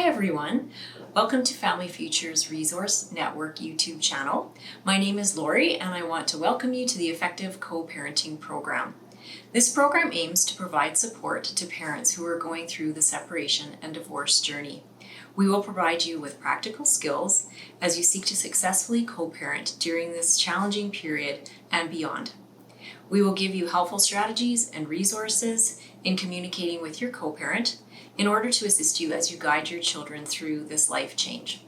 everyone. Welcome to Family Futures Resource Network YouTube channel. My name is Lori and I want to welcome you to the Effective Co-Parenting Program. This program aims to provide support to parents who are going through the separation and divorce journey. We will provide you with practical skills as you seek to successfully co-parent during this challenging period and beyond. We will give you helpful strategies and resources in communicating with your co-parent in order to assist you as you guide your children through this life change.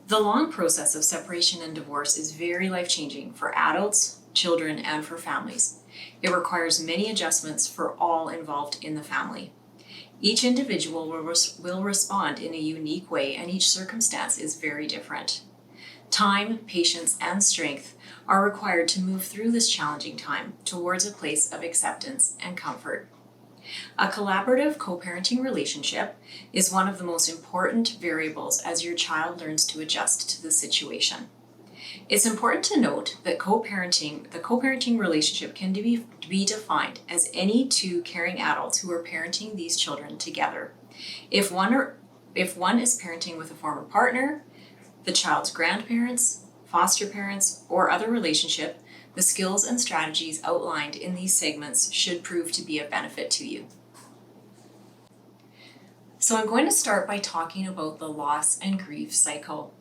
The long process of separation and divorce is very life-changing for adults, children, and for families. It requires many adjustments for all involved in the family. Each individual will respond in a unique way, and each circumstance is very different. Time, patience, and strength are required to move through this challenging time towards a place of acceptance and comfort. A collaborative co-parenting relationship is one of the most important variables as your child learns to adjust to the situation. It's important to note that the co-parenting relationship can be defined as any two caring adults who are parenting these children together. If one is parenting with a former partner, the child's grandparents, foster parents, or other relationship, the skills and strategies outlined in these segments should prove to be of benefit to you. So I'm going to start by talking about the loss and grief cycle.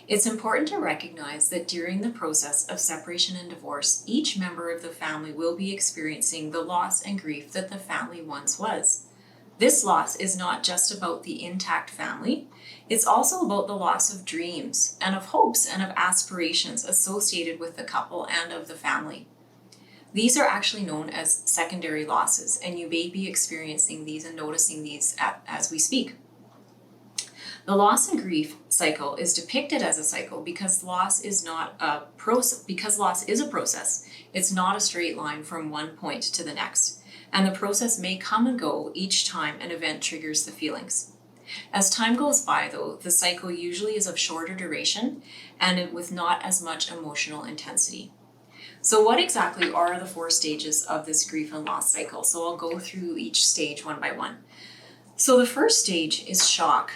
It's important to recognize that during the process of separation and divorce, each member of the family will be experiencing the loss and grief that the family once was. This loss is not just about the intact family, it's also about the loss of dreams and of hopes and of aspirations associated with the couple and of the family. These are actually known as secondary losses, and you may be experiencing these and noticing these as we speak. The loss and grief cycle is depicted as a cycle because loss is a process. It's not a straight line from one point to the next, and the process may come and go each time an event triggers the feelings. As time goes by, though, the cycle usually is of shorter duration and with not as much emotional intensity. So what exactly are the 4 stages of this grief and loss cycle? So I'll go through each stage one by one. So the first stage is shock.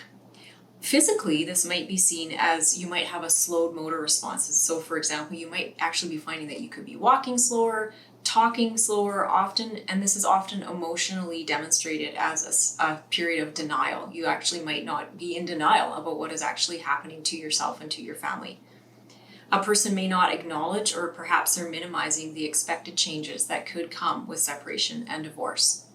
Physically, this might be seen as you might have a slowed motor responses. So for example, you might actually be finding that you could be walking slower, talking slower often, and this is often emotionally demonstrated as a period of denial. You actually might not be in denial about what is actually happening to yourself and to your family. A person may not acknowledge, or perhaps they're minimizing the expected changes that could come with separation and divorce.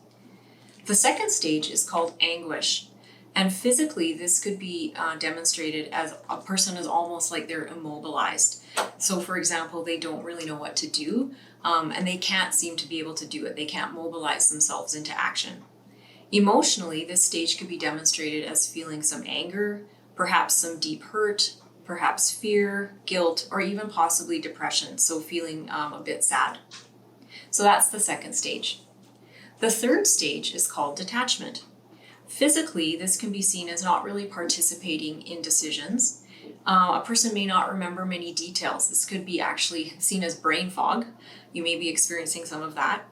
The second stage is called anguish. And physically, this could be demonstrated as a person is almost like they're immobilized. So for example, they don't really know what to do, and they can't seem to be able to do it. They can't mobilize themselves into action. Emotionally, this stage could be demonstrated as feeling some anger, perhaps some deep hurt, perhaps fear, guilt, or even possibly depression, so feeling a bit sad. So that's the second stage. The third stage is called detachment. Physically, this can be seen as not really participating in decisions. A person may not remember many details. This could be actually seen as brain fog. You may be experiencing some of that.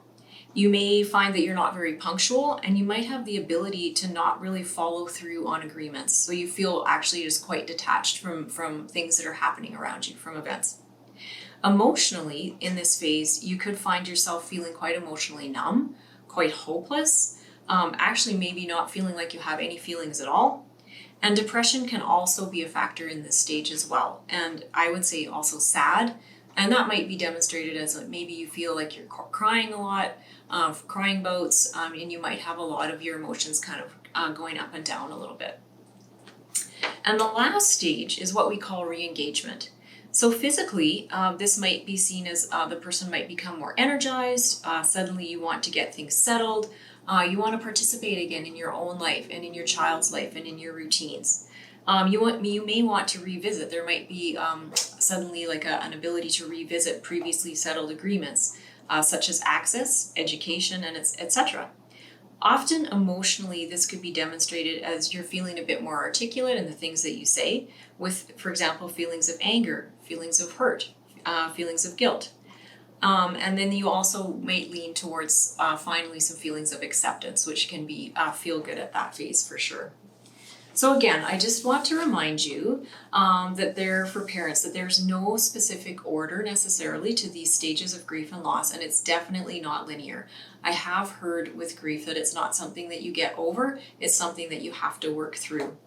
You may find that you're not very punctual, and you might have the ability to not really follow through on agreements. So you feel actually just quite detached from things that are happening around you, from events. Emotionally, in this phase, you could find yourself feeling quite emotionally numb, quite hopeless, actually maybe not feeling like you have any feelings at all. And depression can also be a factor in this stage as well. And I would say also sad. And that might be demonstrated as maybe you feel like you're crying a lot, crying bouts, and you might have a lot of your emotions kind of going up and down a little bit. And the last stage is what we call re-engagement. So physically, this might be seen as the person might become more energized. Suddenly you want to get things settled. You want to participate again in your own life and in your child's life and in your routines. You may want to revisit. There might be suddenly like an ability to revisit previously settled agreements, such as access, education, and etc. Often emotionally, this could be demonstrated as you're feeling a bit more articulate in the things that you say, with, for example, feelings of anger, feelings of hurt, feelings of guilt. And then you also might lean towards finally some feelings of acceptance, which can be feel good at that phase for sure. So again, I just want to remind you for parents, that there's no specific order necessarily to these stages of grief and loss, and it's definitely not linear. I have heard with grief that it's not something that you get over, it's something that you have to work through.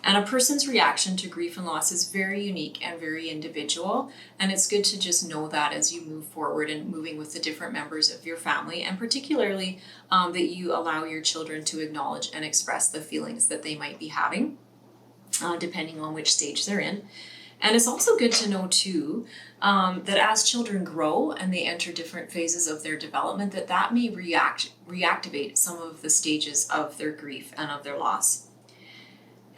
And a person's reaction to grief and loss is very unique and very individual. And it's good to just know that as you move forward and moving with the different members of your family, and particularly that you allow your children to acknowledge and express the feelings that they might be having, depending on which stage they're in. And it's also good to know too, that as children grow and they enter different phases of their development, that may reactivate some of the stages of their grief and of their loss.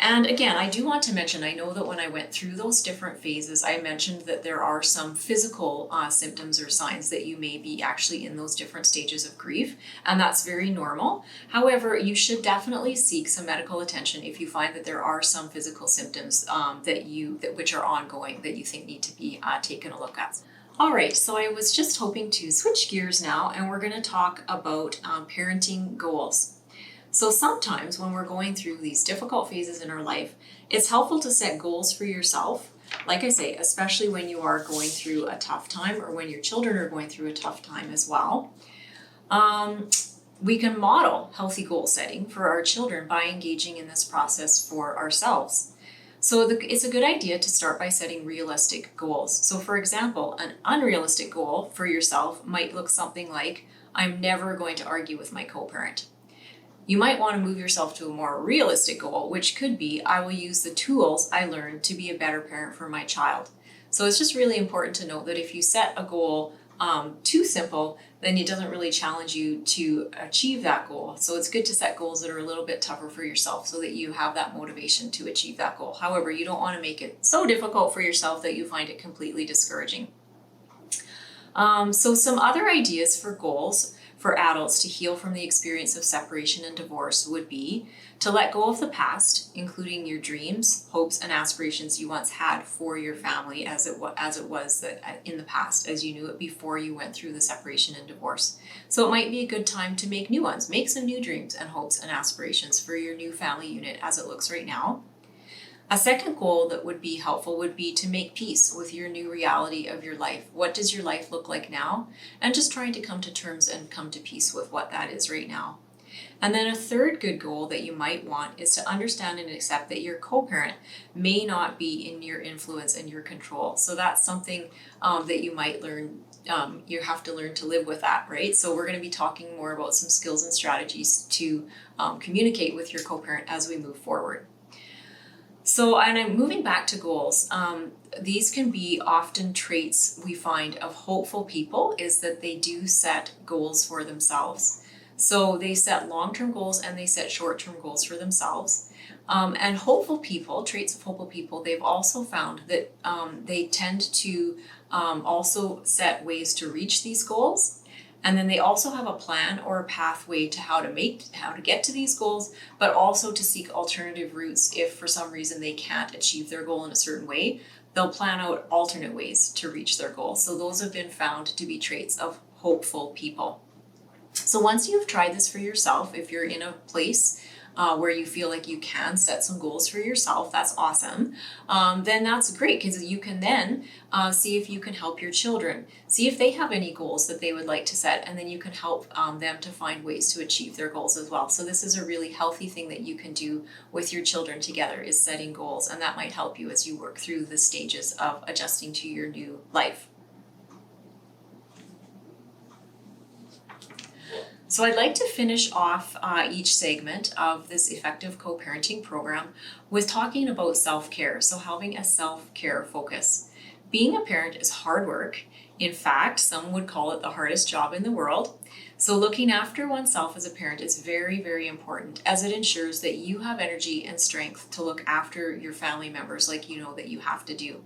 And again, I do want to mention, I know that when I went through those different phases, I mentioned that there are some physical symptoms or signs that you may be actually in those different stages of grief, and that's very normal. However, you should definitely seek some medical attention if you find that there are some physical symptoms which are ongoing that you think need to be taken a look at. All right, so I was just hoping to switch gears now, and we're going to talk about parenting goals. So sometimes when we're going through these difficult phases in our life, it's helpful to set goals for yourself. Like I say, especially when you are going through a tough time or when your children are going through a tough time as well. We can model healthy goal setting for our children by engaging in this process for ourselves. So it's a good idea to start by setting realistic goals. So for example, an unrealistic goal for yourself might look something like, I'm never going to argue with my co-parent. You might want to move yourself to a more realistic goal, which could be, I will use the tools I learned to be a better parent for my child. So it's just really important to note that if you set a goal too simple, then it doesn't really challenge you to achieve that goal. So it's good to set goals that are a little bit tougher for yourself so that you have that motivation to achieve that goal. However, you don't want to make it so difficult for yourself that you find it completely discouraging. So some other ideas for goals for adults to heal from the experience of separation and divorce would be to let go of the past, including your dreams, hopes, and aspirations you once had for your family as it was in the past, as you knew it before you went through the separation and divorce. So it might be a good time to make new ones, make some new dreams and hopes and aspirations for your new family unit as it looks right now. A second goal that would be helpful would be to make peace with your new reality of your life. What does your life look like now? And just trying to come to terms and come to peace with what that is right now. And then a third good goal that you might want is to understand and accept that your co-parent may not be in your influence and your control. So that's something that you might learn. You have to learn to live with that, right? So we're going to be talking more about some skills and strategies to communicate with your co-parent as we move forward. So, and I'm moving back to goals. These can be often traits we find of hopeful people, is that they do set goals for themselves. So they set long-term goals and they set short-term goals for themselves. And hopeful people, traits of hopeful people, they've also found that they tend to also set ways to reach these goals. And then they also have a plan or a pathway to how to get to these goals, but also to seek alternative routes if for some reason they can't achieve their goal in a certain way. They'll plan out alternate ways to reach their goal. So those have been found to be traits of hopeful people. So once you've tried this for yourself, if you're in a place where you feel like you can set some goals for yourself, that's awesome. Then that's great, because you can then see if you can help your children. See if they have any goals that they would like to set, and then you can help them to find ways to achieve their goals as well. So this is a really healthy thing that you can do with your children together, is setting goals, and that might help you as you work through the stages of adjusting to your new life. So I'd like to finish off each segment of this effective co-parenting program with talking about self-care, so having a self-care focus. Being a parent is hard work. In fact, some would call it the hardest job in the world. So looking after oneself as a parent is very, very important, as it ensures that you have energy and strength to look after your family members like you know that you have to do.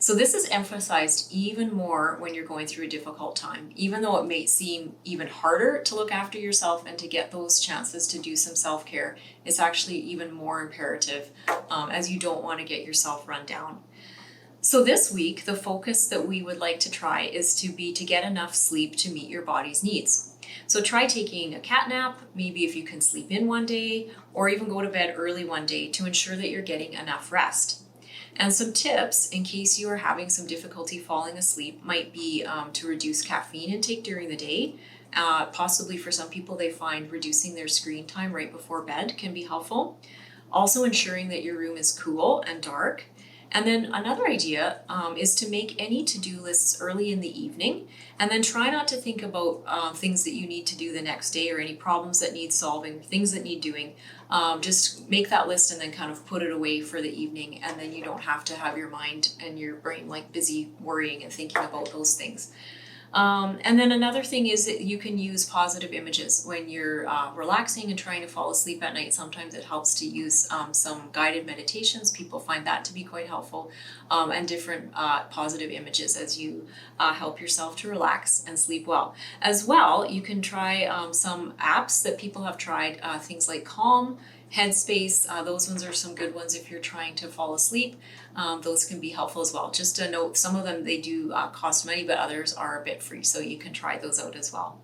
So this is emphasized even more when you're going through a difficult time. Even though it may seem even harder to look after yourself and to get those chances to do some self-care, it's actually even more imperative as you don't want to get yourself run down. So this week, the focus that we would like to try is to get enough sleep to meet your body's needs. So try taking a cat nap, maybe if you can sleep in one day, or even go to bed early one day to ensure that you're getting enough rest. And some tips in case you are having some difficulty falling asleep might be to reduce caffeine intake during the day. Possibly for some people, they find reducing their screen time right before bed can be helpful. Also ensuring that your room is cool and dark. And then another idea is to make any to-do lists early in the evening, and then try not to think about things that you need to do the next day or any problems that need solving, things that need doing. Just make that list and then kind of put it away for the evening, and then you don't have to have your mind and your brain like busy worrying and thinking about those things. And then another thing is that you can use positive images when you're relaxing and trying to fall asleep at night. Sometimes it helps to use some guided meditations. People find that to be quite helpful, and different positive images as you help yourself to relax and sleep well. As well, you can try some apps that people have tried, things like Calm, Headspace. Those ones are some good ones if you're trying to fall asleep. Those can be helpful as well. Just a note, some of them they do cost money, but others are a bit free, so you can try those out as well.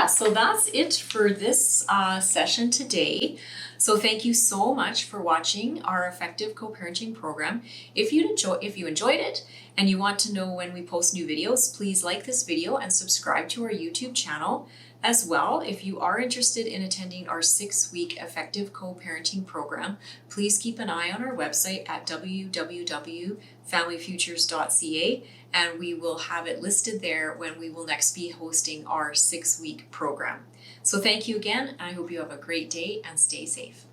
So that's it for this session today. So thank you so much for watching our effective co-parenting program. If you enjoyed it and you want to know when we post new videos, please like this video and subscribe to our YouTube channel. As well, if you are interested in attending our 6-week effective co-parenting program, please keep an eye on our website at www.familyfutures.ca, and we will have it listed there when we will next be hosting our 6-week program. So thank you again, and I hope you have a great day and stay safe.